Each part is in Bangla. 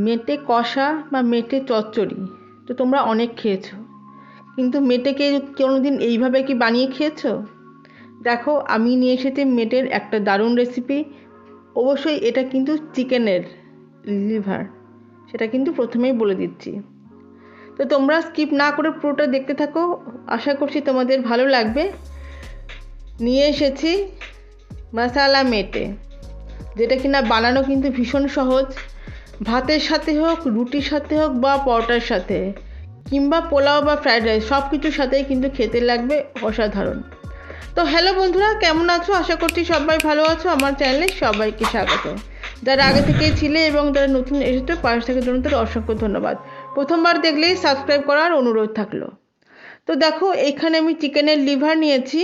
মেটে কষা বা মেটে চচ্চড়ি তো তোমরা অনেক খেয়েছো, কিন্তু মেটেকে কোনোদিন এইভাবে কি বানিয়ে খেয়েছো? দেখো, আমি নিয়ে এসেছি মেটের একটা দারুণ রেসিপি। অবশ্যই এটা কিন্তু চিকেনের লিভার, সেটা কিন্তু প্রথমেই বলে দিচ্ছি। তো তোমরা স্কিপ না করে পুরোটা দেখতে থাকো, আশা করছি তোমাদের ভালো লাগবে। নিয়ে এসেছি মশালা মেটে, যেটা কিনা বানানো কিন্তু ভীষণ সহজ। ভাতের সাথে হোক, রুটির সাথে হোক, বা পরোটার সাথে, কিংবা পোলাও বা ফ্রাইড রাইস, সব কিছুর সাথেই কিন্তু খেতে লাগবে অসাধারণ। তো হ্যালো বন্ধুরা, কেমন আছো? আশা করছি সবাই ভালো আছো। আমার চ্যানেলে সবাইকে স্বাগত। যারা আগে থেকেই ছিলে এবং যারা নতুন এসেছো, পাশে থাকার জন্য তাদের অসংখ্য ধন্যবাদ। প্রথমবার দেখলেই সাবস্ক্রাইব করার অনুরোধ থাকলো। তো দেখো, এখানে আমি চিকেনের লিভার নিয়েছি,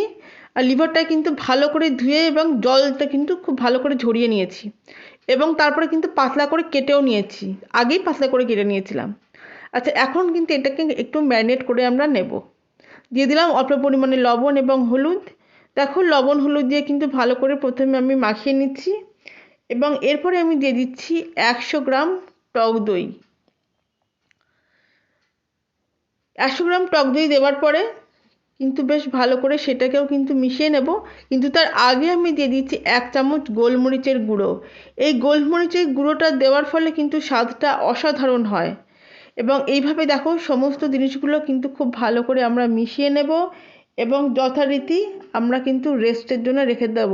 আর লিভারটা কিন্তু ভালো করে ধুয়ে এবং জলটা কিন্তু খুব ভালো করে ঝরিয়ে নিয়েছি, এবং তারপরে কিন্তু পাতলা করে কেটেও নিয়েছি। আগেই পাতলা করে কেটে নিয়েছিলাম। আচ্ছা, এখন কিন্তু এটাকে একটু ম্যারিনেট করে আমরা নেব। দিয়ে দিলাম অল্প পরিমাণে লবণ এবং হলুদ। দেখো, লবণ হলুদ দিয়ে কিন্তু ভালো করে প্রথমে আমি মাখিয়ে নিচ্ছি, এবং এরপরে আমি দিয়ে দিচ্ছি 100 গ্রাম টক দই। 100 গ্রাম টক দই দেওয়ার পরে কিন্তু বেশ ভালো করে সেটাকেও কিন্তু মিশিয়ে নেব। কিন্তু তার আগে আমি দিয়ে দিচ্ছি 1 চামচ গোলমরিচের গুঁড়ো। এই গোলমরিচের গুঁড়োটা দেওয়ার ফলে কিন্তু স্বাদটা অসাধারণ হয়। এবং এইভাবে দেখো, সমস্ত জিনিসগুলো কিন্তু খুব ভালো করে আমরা মিশিয়ে নেব, এবং যথারীতি আমরা কিন্তু রেস্টের জন্য রেখে দেব।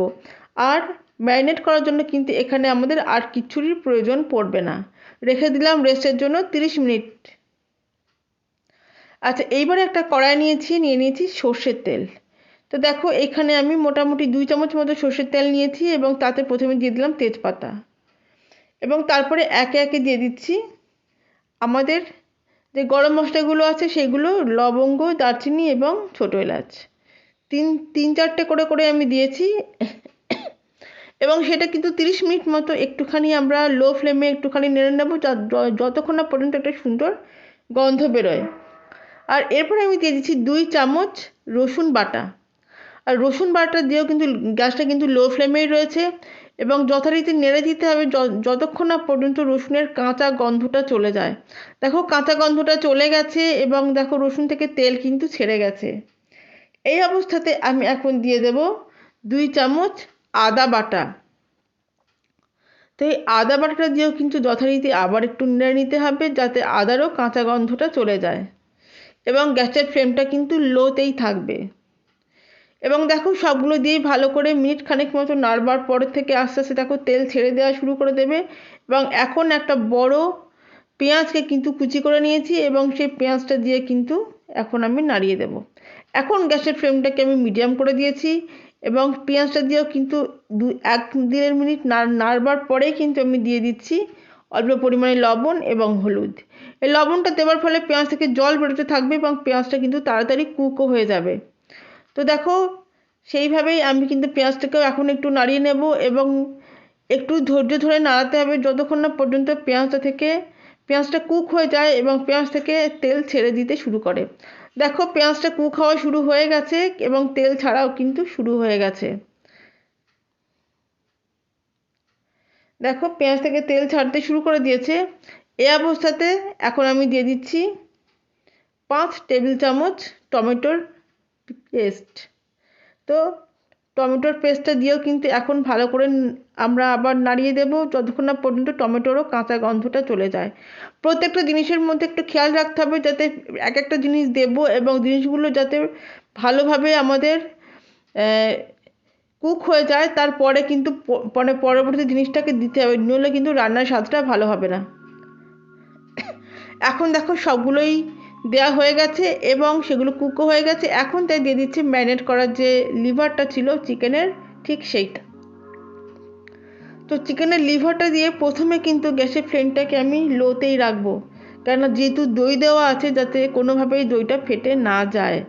আর ম্যারিনেট করার জন্য কিন্তু এখানে আমাদের আর কিছুরই প্রয়োজন পড়বে না। রেখে দিলাম রেস্টের জন্য 30 মিনিট। আচ্ছা, এইবারে একটা কড়াই নিয়ে নিয়েছি সর্ষের তেল। তো দেখো, এখানে আমি মোটামুটি 2 চামচ মতো সর্ষের তেল নিয়েছি, এবং তাতে প্রথমে দিয়ে দিলাম তেজপাতা, এবং তারপরে একে একে দিয়ে দিচ্ছি আমাদের যে গরম মশলাগুলো আছে সেগুলো, লবঙ্গ, দারচিনি এবং ছোটো এলাচ। তিন চারটে করে করে আমি দিয়েছি, এবং সেটা কিন্তু 30 মিনিট মতো একটুখানি আমরা লো ফ্লেমে একটুখানি নেড়ে নেবো, যতক্ষণ না পর্যন্ত একটা সুন্দর গন্ধ বেরোয়। আর এরপরে আমি দিয়ে দিচ্ছি 2 চামচ রসুন বাটা। আর রসুন বাটা দিয়েও কিন্তু গ্যাসটা কিন্তু লো ফ্লেমেই রয়েছে, এবং যথারীতি নেড়ে দিতে হবে যতক্ষণ না পর্যন্ত রসুনের কাঁচা গন্ধটা চলে যায়। দেখো, কাঁচা গন্ধটা চলে গেছে, এবং দেখো রসুন থেকে তেল কিন্তু ছেড়ে গেছে। এই অবস্থাতে আমি এখন দিয়ে দেব 2 চামচ আদা বাটা। তো এই আদা বাটাটা দিয়েও কিন্তু যথারীতি আবার একটু নেড়ে নিতে হবে, যাতে আদারও কাঁচা গন্ধটা চলে যায়, এবং গ্যাসের ফ্লেমটা কিন্তু লোতেই থাকবে। এবং দেখো, সবগুলো দিয়ে ভালো করে মিনিট খানেক মতো নাড়বার পরে থেকে আস্তে আস্তে দেখো তেল ছেড়ে দেওয়া শুরু করে দেবে। এবং এখন একটা বড় পেঁয়াজকে কিন্তু কুচি করে নিয়েছি, এবং সেই পেঁয়াজটা দিয়ে কিন্তু এখন আমি নাড়িয়ে দেব। এখন গ্যাসের ফ্লেমটাকে আমি মিডিয়াম করে দিয়েছি, এবং পেঁয়াজটা দিয়েও কিন্তু 1-1.5 মিনিট নাড়বার পরেই কিন্তু আমি দিয়ে দিচ্ছি অল্প পরিমাণে লবণ এবং হলুদ। এই লবণটা দেওয়ার ফলে পেঁয়াজ থেকে জল বেরোতে থাকবে, এবং পেঁয়াজটা কিন্তু তাড়াতাড়ি কুকও হয়ে যাবে। তো দেখো, সেইভাবেই আমি কিন্তু পেঁয়াজটাকেও এখন একটু নাড়িয়ে নেব, এবং একটু ধৈর্য ধরে নাড়াতে হবে যতক্ষণ না পর্যন্ত পেঁয়াজটা কুক হয়ে যায় এবং পেঁয়াজ থেকে তেল ছেড়ে দিতে শুরু করে। দেখো, পেঁয়াজটা কুক হওয়া শুরু হয়ে গেছে, এবং তেল ছাড়াও কিন্তু শুরু হয়ে গেছে। দেখো, পেঁয়াজ থেকে তেল ছাড়তে শুরু করে দিয়েছে। এই অবস্থাতে এখন আমি দিয়ে দিচ্ছি 5 টেবিল চামচ টমেটোর পেস্ট। তো টমেটোর পেস্টটা দিয়েও কিন্তু এখন ভালো করে আমরা আবার নাড়িয়ে দেব যতক্ষণ না পর্যন্ত টমেটোরও কাঁচা গন্ধটা চলে যায়। প্রত্যেকটা জিনিসের মধ্যে একটু খেয়াল রাখতে হবে, যাতে এক একটা জিনিস দেব এবং জিনিসগুলো যাতে ভালোভাবে আমাদের কুক হয়ে যায়, তারপরে কিন্তু মানে পরবর্তী জিনিসটাকে দিতে হবে, নইলে কিন্তু রান্নার স্বাদটা ভালো হবে না। এখন দেখো, সবগুলোই দেওয়া হয়ে গেছে এবং সেগুলো কুকও হয়ে গেছে। এখন তাই দিয়ে দিচ্ছি ম্যারিনেট করার যে লিভারটা ছিল চিকেনের, ঠিক সেইটা। তো চিকেনের লিভারটা দিয়ে প্রথমে কিন্তু গ্যাসের ফ্লেমটাকে আমি লোতেই রাখবো, কেননা যেহেতু দই দেওয়া আছে, যাতে কোনোভাবেই দইটা ফেটে না যায়।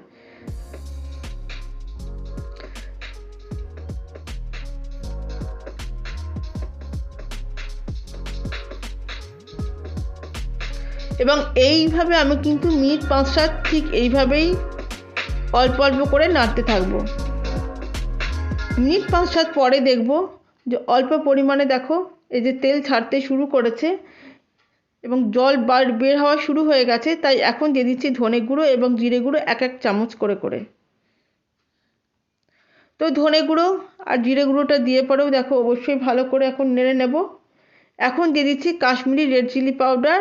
এবং এইভাবে আমি কিন্তু মিনিট 5-7 ঠিক এইভাবেই অল্প অল্প করে নাড়তে থাকবো। মিনিট 5-7 পরে দেখব যে অল্প পরিমাণে দেখো এই যে তেল ছাড়তে শুরু করেছে, এবং জল বের হওয়া শুরু হয়ে গেছে। তাই এখন দিয়ে দিচ্ছি ধনে গুঁড়ো এবং জিরে গুঁড়ো 1 চামচ করে করে। তো ধনে গুঁড়ো আর জিরে গুঁড়োটা দিয়ে পরেও দেখো অবশ্যই ভালো করে এখন নেড়ে নেব। এখন দিয়ে দিচ্ছি কাশ্মীরি রেড চিলি পাউডার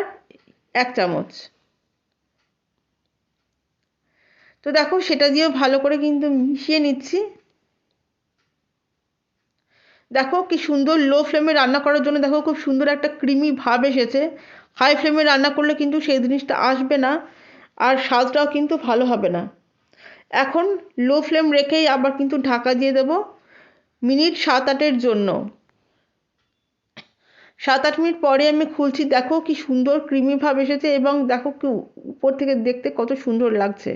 1 চামচ। তো দেখো সেটা দিয়েও ভালো করে কিন্তু মিশিয়ে নিচ্ছি। দেখো কি সুন্দর লো ফ্লেমে রান্না করার জন্য দেখো খুব সুন্দর একটা ক্রিমি ভাব এসেছে। হাই ফ্লেমে রান্না করলে কিন্তু সেই জিনিসটা আসবে না, আর স্বাদটাও কিন্তু ভালো হবে না। এখন লো ফ্লেম রেখেই আবার কিন্তু ঢাকা দিয়ে দেব মিনিট 7-8-এর জন্য। 7-8 মিনিট পরে আমি খুলছি। দেখো কি সুন্দর ক্রিমি ভাব এসেছে এবং দেখো কি উপর থেকে দেখতে কত সুন্দর লাগছে।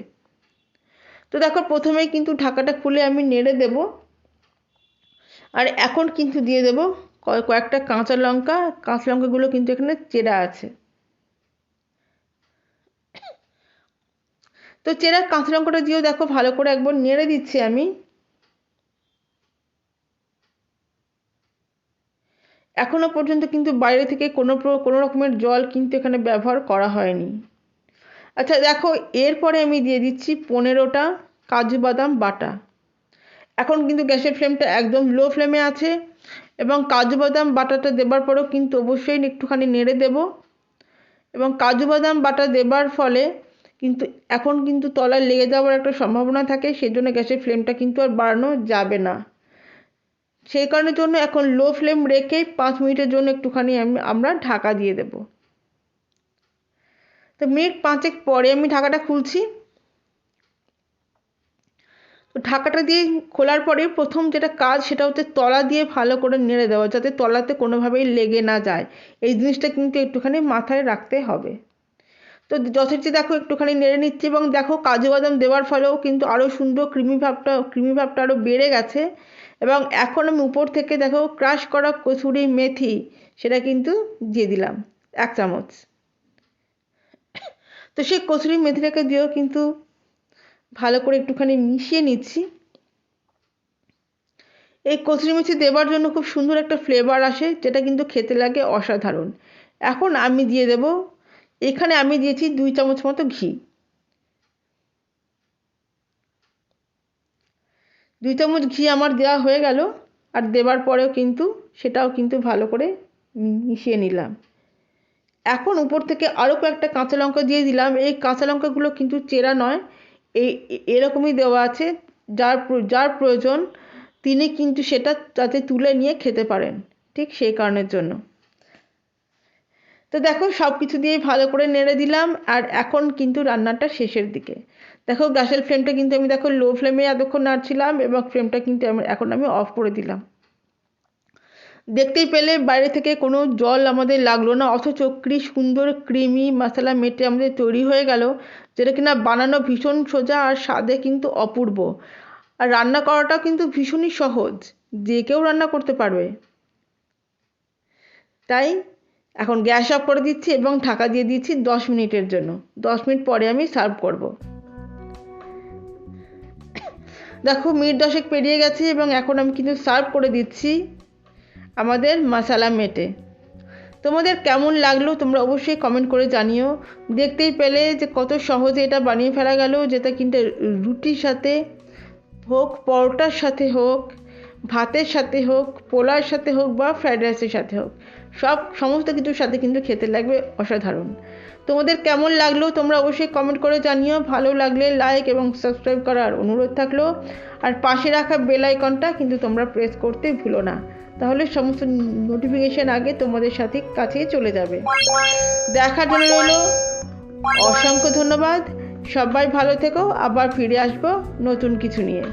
তো দেখো প্রথমেই কিন্তু ঢাকাটা খুলে আমি নেড়ে দেব। আর এখন কিন্তু দিয়ে দেব কয়েকটা কাঁচা লঙ্কা। কাঁচা লঙ্কাগুলো কিন্তু এখানে চেরা আছে। তো চেরা কাঁচা লঙ্কাটা দিয়েও দেখো ভালো করে একবার নেড়ে দিচ্ছি আমি। এখনো পর্যন্ত কিন্তু বাইরে থেকে কোনো রকমের জল কিন্তু এখানে ব্যবহার করা হয়নি। আচ্ছা দেখো এরপরে আমি দিয়ে দিচ্ছি 15টা কাজু বাদাম বাটা। এখন কিন্তু গ্যাসের ফ্লেমটা একদম লো ফ্লেমে আছে এবং কাজু বাদাম বাটাটা দেবার পরেও কিন্তু অবশ্যই একটুখানি নেড়ে দেব। এবং কাজু বাদাম বাটা দেবার ফলে কিন্তু এখন কিন্তু তলায় লেগে যাওয়ার একটা সম্ভাবনা থাকে, সেজন্য গ্যাসের ফ্লেমটা কিন্তু আর বাড়ানো যাবে না। সেই কারণের জন্য এখন লো ফ্লেম রেখে 5 মিনিটের জন্য একটুখানি আমরা ঢাকা দিয়ে দেব। তো মিনিট 5 পরে আমি ঢাকাটা খুলছি। তো ঢাকাটা দিয়ে খোলার পরে প্রথম যেটা কাজ সেটা হচ্ছে তলা দিয়ে ভালো করে নেড়ে দেওয়া, যাতে তলাতে কোনোভাবেই লেগে না যায়। এই জিনিসটা কিন্তু একটুখানি মাথায় রাখতে হবে। তো যথারীতি দেখো একটুখানি নেড়ে নিচ্ছি এবং দেখো কাজু বাদাম দেওয়ার ফলেও কিন্তু আরও সুন্দর ক্রিমি ভাবটা আরও বেড়ে গেছে। এবং এখন আমি উপর থেকে দেখো ক্রাশ করা কসুরি মেথি সেটা কিন্তু দিয়ে দিলাম 1 চামচ। তো সেই কসুরি মেথিটাকে দিয়েও কিন্তু ভালো করে একটুখানি মিশিয়ে নিচ্ছি। এই কসুরি মেথি দেওয়ার জন্য খুব সুন্দর একটা ফ্লেভার আসে, যেটা কিন্তু খেতে লাগে অসাধারণ। এখন আমি দিয়ে দেব, এখানে আমি দিয়েছি 2 চামচ মতো ঘি। 2 চামচ ঘি আমার দেওয়া হয়ে গেল। আর দেবার পরেও কিন্তু সেটাও কিন্তু ভালো করে মিশিয়ে নিলাম। এখন উপর থেকে আরও কয়েকটা কাঁচা লঙ্কা দিয়ে দিলাম। এই কাঁচা লঙ্কাগুলো কিন্তু চেরা নয়, এরকমই দেওয়া আছে। যার প্রয়োজন তিনি কিন্তু সেটা যাতে তুলে নিয়ে খেতে পারেন, ঠিক সেই কারণের জন্য। তো দেখো সব কিছু দিয়ে ভালো করে নেড়ে দিলাম। আর এখন কিন্তু রান্নাটা শেষের দিকে। দেখো গ্যাসের ফ্লেমটা কিন্তু আমি দেখো লো ফ্লেমে এতক্ষণ নাড়ছিলাম এবং ফ্লেমটা কিন্তু এখন আমি অফ করে দিলাম। দেখতেই পেলে বাইরে থেকে কোনো জল আমাদের লাগলো না, অথচ সুন্দর ক্রিমি মশলা মেটে আমাদের তৈরি হয়ে গেল, যেটা কিনা বানানো ভীষণ সোজা আর স্বাদে কিন্তু অপূর্ব। আর রান্না করাটাও কিন্তু ভীষণই সহজ, যে কেউ রান্না করতে পারবে। তাই এখন গ্যাস অফ করে দিচ্ছি এবং ঢাকা দিয়ে দিচ্ছি 10 মিনিটের জন্য। 10 মিনিট পরে আমি সার্ভ করব। দেখো মিনিট 10 পেরিয়ে গেছে এবং এখন আমি কিন্তু সার্ভ করে দিচ্ছি আমাদের মশলা মেটে। তোমাদের কেমন লাগলো তোমরা অবশ্যই কমেন্ট করে জানিও। দেখতেই পেলে যে কত সহজে এটা বানিয়ে ফেলা গেল, যেটা কিন্তু রুটির সাথে হোক, পরোটার সাথে হোক, ভাতের সাথে হোক, পোলার সাথে হোক বা ফ্রাইড রাইসের সাথে হোক, সমস্ত কিছুর সাথে কিন্তু খেতে লাগবে অসাধারণ। তোমাদের কেমন লাগলো তোমরা অবশ্যই কমেন্ট করে জানিও। ভালো লাগলে লাইক এবং সাবস্ক্রাইব করার অনুরোধ থাকলো। আর পাশে রাখা বেল আইকনটা কিন্তু তোমরা প্রেস করতে ভুলো না, তাহলে সমস্ত নোটিফিকেশন আগে তোমাদের সাথে কাছে চলে যাবে। দেখার জন্য রইল অসংখ্য ধন্যবাদ। সবাই ভালো থেকো, আবার ফিরে আসবো নতুন কিছু নিয়ে।